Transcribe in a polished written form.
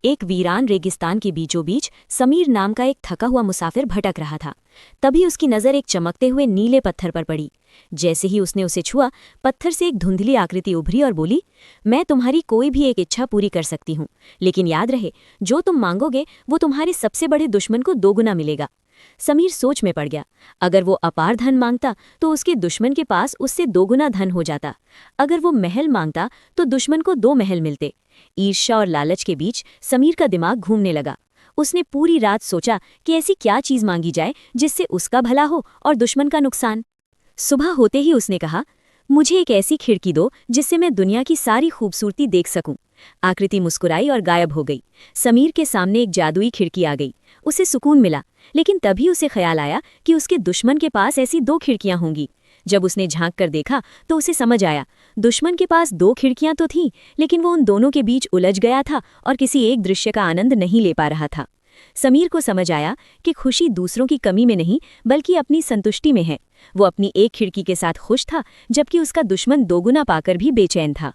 एक वीरान रेगिस्तान के बीचों बीच समीर नाम का एक थका हुआ मुसाफिर भटक रहा था। तभी उसकी नज़र एक चमकते हुए नीले पत्थर पर पड़ी। जैसे ही उसने उसे छुआ, पत्थर से एक धुंधली आकृति उभरी और बोली, मैं तुम्हारी कोई भी एक इच्छा पूरी कर सकती हूँ, लेकिन याद रहे, जो तुम मांगोगे वो तुम्हारे सबसे बड़े दुश्मन को दोगुना मिलेगा। समीर सोच में पड़ गया। अगर वो अपार धन मांगता तो उसके दुश्मन के पास उससे दोगुना धन हो जाता। अगर वो महल मांगता तो दुश्मन को 2 महल मिलते। ईर्ष्या और लालच के बीच समीर का दिमाग घूमने लगा। उसने पूरी रात सोचा कि ऐसी क्या चीज मांगी जाए जिससे उसका भला हो और दुश्मन का नुकसान। सुबह होते ही उसने कहा, मुझे एक ऐसी खिड़की दो जिससे मैं दुनिया की सारी खूबसूरती देख सकूं। आकृति मुस्कुराई और गायब हो गई। समीर के सामने एक जादुई खिड़की आ गई। उसे सुकून मिला, लेकिन तभी उसे ख्याल आया कि उसके दुश्मन के पास ऐसी 2 खिड़कियां होंगी। जब उसने झांक कर देखा तो उसे समझ आया, दुश्मन के पास 2 खिड़कियां तो थीं, लेकिन वो उन दोनों के बीच उलझ गया था और किसी एक दृश्य का आनंद नहीं ले पा रहा था। समीर को समझ आया कि खुशी दूसरों की कमी में नहीं बल्कि अपनी संतुष्टि में है। वो अपनी एक खिड़की के साथ खुश था, जबकि उसका दुश्मन दोगुना पाकर भी बेचैन था।